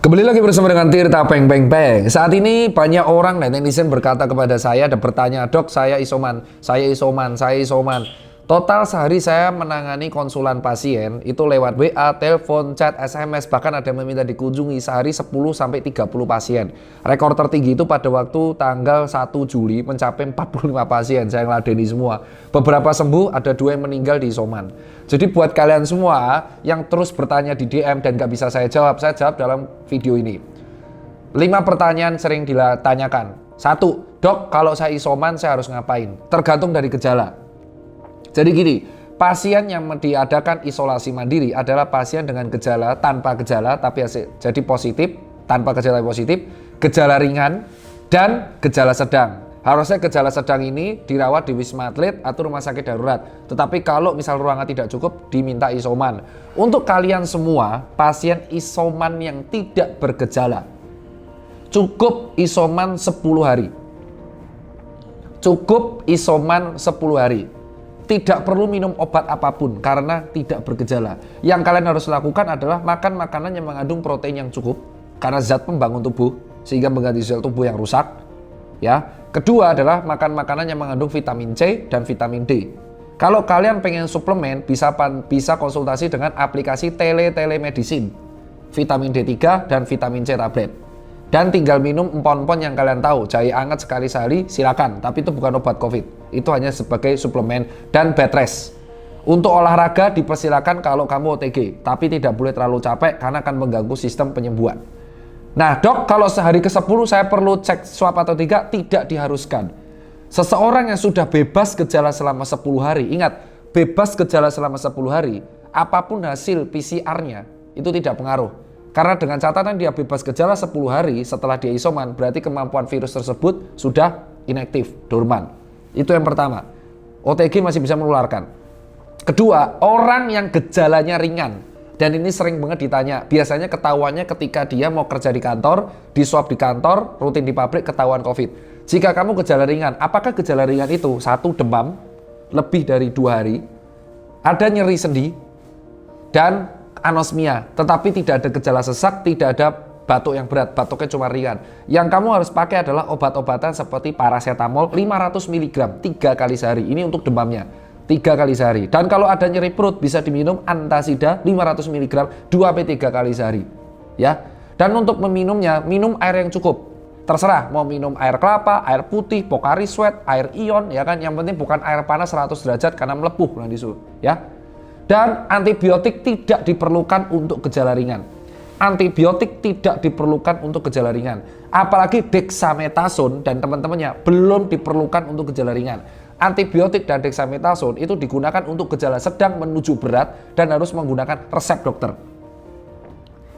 Kembali lagi bersama dengan Tirta Peng Peng Peng. Saat ini banyak orang dan netizen berkata kepada saya dan bertanya, "Dok, saya isoman. Total sehari saya menangani konsulan pasien itu lewat WA, telepon, chat, SMS, bahkan ada yang meminta dikunjungi sehari 10-30 pasien. Rekor tertinggi itu pada waktu tanggal 1 Juli mencapai 45 pasien, saya ngeladeni semua. Beberapa sembuh, ada 2 yang meninggal di isoman. Jadi buat kalian semua yang terus bertanya di DM dan gak bisa saya jawab dalam video ini. 5 pertanyaan sering ditanyakan. 1, "Dok, kalau saya isoman saya harus ngapain?" Tergantung dari gejala. Jadi gini, pasien yang diadakan isolasi mandiri adalah pasien dengan gejala tanpa gejala tapi jadi positif, tanpa gejala positif, gejala ringan, dan gejala sedang. Harusnya gejala sedang ini dirawat di Wisma Atlet atau rumah sakit darurat. Tetapi kalau misal ruangan tidak cukup, diminta isoman. Untuk kalian semua, pasien isoman yang tidak bergejala, cukup isoman 10 hari. Cukup isoman 10 hari. Tidak perlu minum obat apapun karena tidak bergejala. Yang kalian harus lakukan adalah makan makanan yang mengandung protein yang cukup karena zat pembangun tubuh sehingga mengganti sel tubuh yang rusak. Ya. Kedua adalah makan makanan yang mengandung vitamin C dan vitamin D. Kalau kalian pengen suplemen bisa konsultasi dengan aplikasi telemedicine, vitamin D3 dan vitamin C tablet. Dan tinggal minum empon-empon yang kalian tahu, jahe anget sekali sehari silakan, tapi itu bukan obat COVID. Itu hanya sebagai suplemen dan bed rest. Untuk olahraga dipersilakan kalau kamu OTG, tapi tidak boleh terlalu capek karena akan mengganggu sistem penyembuhan. Nah, Dok, kalau sehari ke-10 saya perlu cek swab atau tidak? Tidak diharuskan. Seseorang yang sudah bebas gejala selama 10 hari, ingat, bebas gejala selama 10 hari, apapun hasil PCR-nya itu tidak pengaruh. Karena dengan catatan dia bebas gejala 10 hari setelah dia isoman, berarti kemampuan virus tersebut sudah inaktif, dorman. Itu yang pertama. OTG masih bisa menularkan. Kedua, orang yang gejalanya ringan. Dan ini sering banget ditanya. Biasanya ketahuannya ketika dia mau kerja di kantor, di swab di kantor, rutin di pabrik, ketahuan COVID. Jika kamu gejala ringan, apakah gejala ringan itu? 1, demam, lebih dari 2 hari. Ada nyeri sendi, dan anosmia, tetapi tidak ada gejala sesak, tidak ada batuk yang berat, batuknya cuma ringan. Yang kamu harus pakai adalah obat-obatan seperti paracetamol 500 mg 3 kali sehari. Ini untuk demamnya, 3 kali sehari. Dan kalau ada nyeri perut bisa diminum antasida 500 mg 2-3 kali sehari. Ya. Dan untuk meminumnya, minum air yang cukup. Terserah mau minum air kelapa, air putih, Pocari Sweat, air ion, ya kan. Yang penting bukan air panas 100 derajat karena melepuh nanti ya. Dan antibiotik tidak diperlukan untuk gejala ringan. Antibiotik tidak diperlukan untuk gejala ringan. Apalagi dexamethasone dan teman-temannya belum diperlukan untuk gejala ringan. Antibiotik dan dexamethasone itu digunakan untuk gejala sedang menuju berat dan harus menggunakan resep dokter.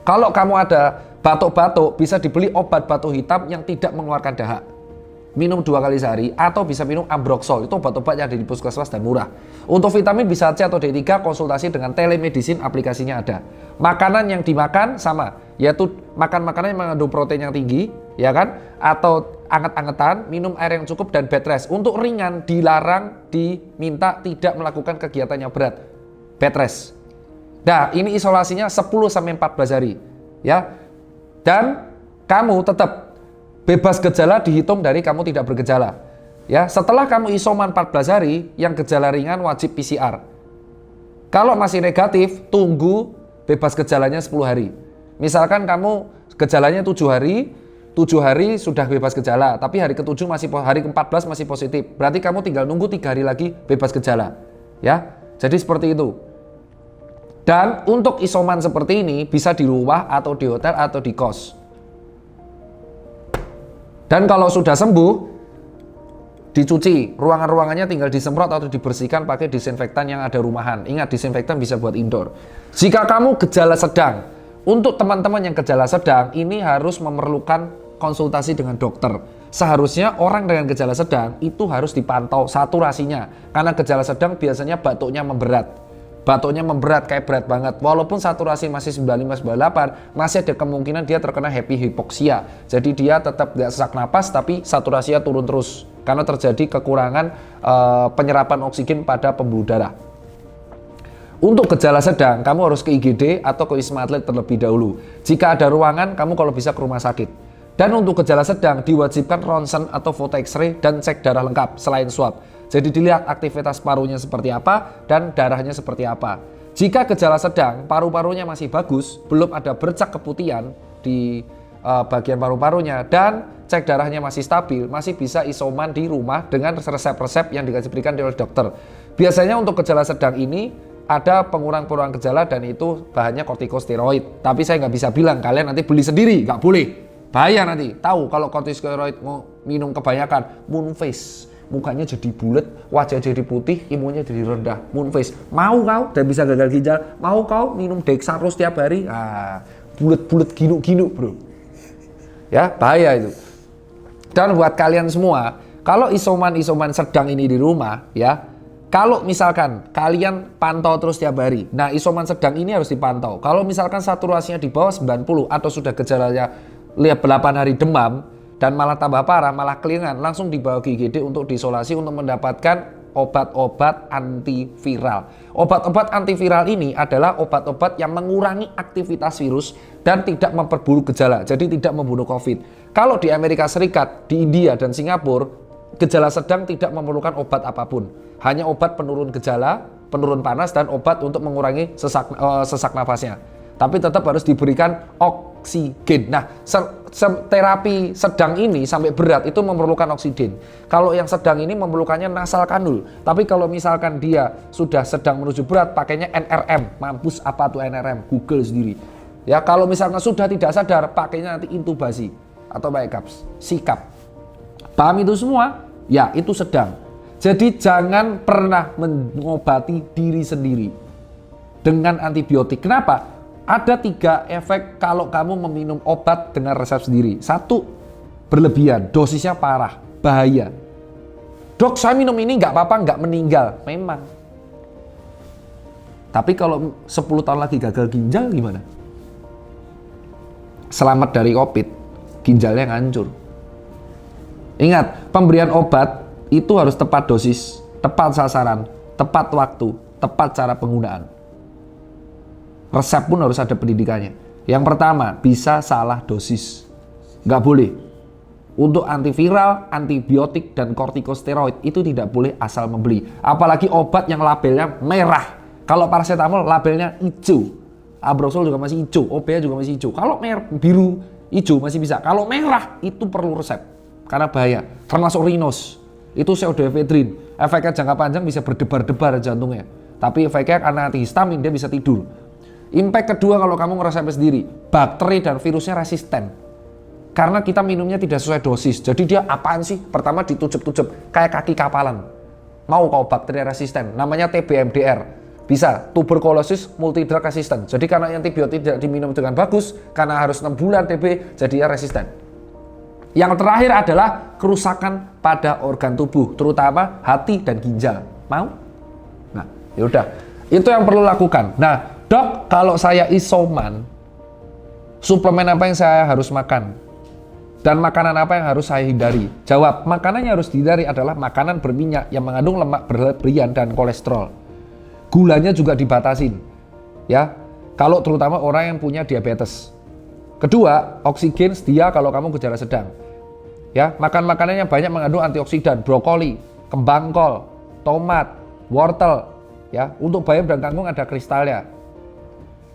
Kalau kamu ada batuk-batuk, bisa dibeli obat batuk hitam yang tidak mengeluarkan dahak. Minum 2 kali sehari atau bisa minum Ambroxol, itu obat-obat yang ada di puskesmas dan murah. Untuk vitamin bisa C atau D3 konsultasi dengan telemedicine, aplikasinya ada. Makanan yang dimakan sama, yaitu makan makanan yang mengandung protein yang tinggi, ya kan? Atau anget-angetan, minum air yang cukup dan bed rest. Untuk ringan dilarang, diminta tidak melakukan kegiatan yang berat. Bed rest. Nah, ini isolasinya 10-14 hari, ya. Dan kamu tetap bebas gejala dihitung dari kamu tidak bergejala. Ya, setelah kamu isoman 14 hari, yang gejala ringan wajib PCR. Kalau masih negatif, tunggu bebas gejalanya 10 hari. Misalkan kamu gejalanya 7 hari sudah bebas gejala, tapi hari ke-7 hari ke-14 masih positif. Berarti kamu tinggal nunggu 3 hari lagi bebas gejala. Ya. Jadi seperti itu. Dan untuk isoman seperti ini bisa di rumah atau di hotel atau di kos. Dan kalau sudah sembuh, dicuci, ruangan-ruangannya tinggal disemprot atau dibersihkan pakai disinfektan yang ada rumahan. Ingat, disinfektan bisa buat indoor. Jika kamu gejala sedang, untuk teman-teman yang gejala sedang, ini harus memerlukan konsultasi dengan dokter. Seharusnya orang dengan gejala sedang itu harus dipantau saturasinya. Karena gejala sedang biasanya batuknya memberat. Batuknya memberat, kayak berat banget. Walaupun saturasi masih 95-98, masih ada kemungkinan dia terkena hypoksia. Jadi dia tetap tidak sesak napas, tapi saturasinya turun terus. Karena terjadi kekurangan penyerapan oksigen pada pembuluh darah. Untuk gejala sedang, kamu harus ke IGD atau ke Wisma Atlet terlebih dahulu. Jika ada ruangan, kamu kalau bisa ke rumah sakit. Dan untuk gejala sedang, diwajibkan ronsen atau foto X-ray dan cek darah lengkap selain swab. Jadi dilihat aktivitas parunya seperti apa dan darahnya seperti apa. Jika gejala sedang, paru-parunya masih bagus, belum ada bercak keputihan di bagian paru-parunya dan cek darahnya masih stabil, masih bisa isoman di rumah dengan resep-resep yang diberikan oleh dokter. Biasanya untuk gejala sedang ini ada pengurang-pengurang gejala dan itu bahannya kortikosteroid. Tapi saya nggak bisa bilang kalian nanti beli sendiri, nggak boleh. Bahaya nanti. Tahu kalau kortikosteroid mau minum kebanyakan, moon face. Mukanya jadi bulat, wajah jadi putih, imunnya jadi rendah. Moon face. Mau kau dan bisa gagal ginjal? Mau kau minum Dexarose tiap hari? Bulat-bulat ginu-ginu bro. Ya, bahaya itu. Dan buat kalian semua, kalau isoman-isoman sedang ini di rumah, ya, kalau misalkan kalian pantau terus tiap hari, nah isoman sedang ini harus dipantau. Kalau misalkan saturasinya di bawah 90 atau sudah gejalanya lihat 8 hari demam dan malah tambah parah, malah kelingan, langsung dibawa ke IGD untuk diisolasi untuk mendapatkan obat-obat antiviral. Obat-obat antiviral ini adalah obat-obat yang mengurangi aktivitas virus dan tidak memperburuk gejala, jadi tidak membunuh COVID. Kalau di Amerika Serikat, di India dan Singapura, gejala sedang tidak memerlukan obat apapun. Hanya obat penurun gejala, penurun panas, dan obat untuk mengurangi sesak nafasnya. Tapi tetap harus diberikan oksigen. Nah, terapi sedang ini sampai berat itu memerlukan oksigen. Kalau yang sedang ini memerlukannya nasal kanul. Tapi kalau misalkan dia sudah sedang menuju berat, pakainya NRM. Mampus apa tuh NRM? Google sendiri. Ya, kalau misalkan sudah tidak sadar, pakainya nanti intubasi atau backups, sikap. Paham itu semua? Ya, itu sedang. Jadi jangan pernah mengobati diri sendiri dengan antibiotik. Kenapa? Ada 3 efek kalau kamu meminum obat dengan resep sendiri. 1, berlebihan, dosisnya parah, bahaya. Dok, saya minum ini nggak apa-apa, nggak meninggal. Memang. Tapi kalau 10 tahun lagi gagal ginjal gimana? Selamat dari COVID, ginjalnya hancur. Ingat, pemberian obat itu harus tepat dosis, tepat sasaran, tepat waktu, tepat cara penggunaan. Resep pun harus ada pendidikannya. Yang pertama, bisa salah dosis. Nggak boleh. Untuk antiviral, antibiotik, dan kortikosteroid itu tidak boleh asal membeli. Apalagi obat yang labelnya merah. Kalau paracetamol labelnya hijau. Abrosol juga masih hijau, OPA juga masih hijau. Kalau biru, hijau masih bisa. Kalau merah, itu perlu resep. Karena bahaya. Termasuk Rinos. Itu pseudoephedrine. Efeknya jangka panjang bisa berdebar-debar jantungnya. Tapi efeknya karena antihistamin, dia bisa tidur. Impact kedua kalau kamu ngerasa sendiri, bakteri dan virusnya resisten. Karena kita minumnya tidak sesuai dosis. Jadi dia apaan sih? Pertama ditujup-tujup, kayak kaki kapalan. Mau kau bakteri resisten, namanya TBMDR. Bisa, tuberculosis multidrug resistant. Jadi karena antibiotik tidak diminum dengan bagus, karena harus 6 bulan TB, jadi dia resisten. Yang terakhir adalah kerusakan pada organ tubuh, terutama hati dan ginjal. Mau? Nah, yaudah. Itu yang perlu lakukan. Nah, dok, kalau saya isoman, suplemen apa yang saya harus makan? Dan makanan apa yang harus saya hindari? Jawab, makanan yang harus dihindari adalah makanan berminyak yang mengandung lemak berlebihan dan kolesterol. Gulanya juga dibatasin. Ya, kalau terutama orang yang punya diabetes. Kedua, oksigen sedia kalau kamu gejala sedang. Ya, makan makanan yang banyak mengandung antioksidan, brokoli, kembang kol, tomat, wortel. Ya, untuk bayam dan kangkung ada kristalnya.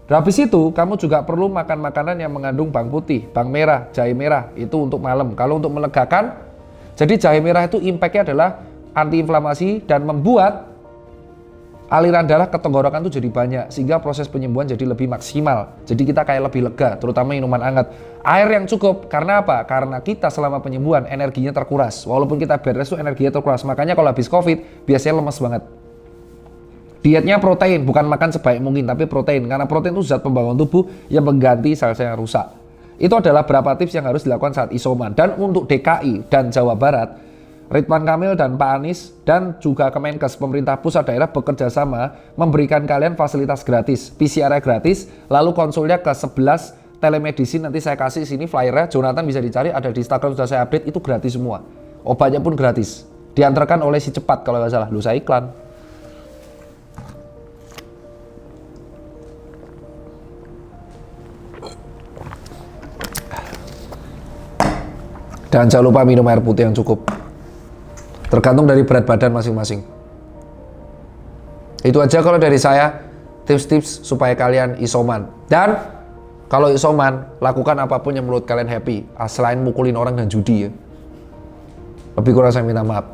Dan habis itu, kamu juga perlu makan makanan yang mengandung bawang putih, bawang merah, jahe merah. Itu untuk malam. Kalau untuk melegakan, jadi jahe merah itu impact-nya adalah antiinflamasi dan membuat aliran darah ke tenggorokan itu jadi banyak, sehingga proses penyembuhan jadi lebih maksimal. Jadi kita kayak lebih lega, terutama minuman hangat. Air yang cukup, karena apa? Karena kita selama penyembuhan energinya terkuras. Walaupun kita beres itu energinya terkuras. Makanya kalau habis COVID biasanya lemes banget. Dietnya protein, bukan makan sebaik mungkin, tapi protein. Karena protein itu zat pembangun tubuh yang mengganti sel-sel yang rusak. Itu adalah beberapa tips yang harus dilakukan saat isoman. Dan untuk DKI dan Jawa Barat, Ridwan Kamil dan Pak Anies dan juga Kemenkes, pemerintah pusat daerah bekerja sama memberikan kalian fasilitas gratis, PCR gratis, lalu konsulnya ke 11 telemedicine. Nanti saya kasih sini flyernya, Jonathan bisa dicari, ada di Instagram sudah saya update, itu gratis semua. Obatnya pun gratis. Diantarkan oleh si Cepat kalau nggak salah, lu saya iklan. Dan jangan lupa minum air putih yang cukup. Tergantung dari berat badan masing-masing. Itu aja kalau dari saya, tips-tips supaya kalian isoman. Dan kalau isoman, lakukan apapun yang menurut kalian happy, selain mukulin orang dan judi ya. Lebih kurang saya minta maaf.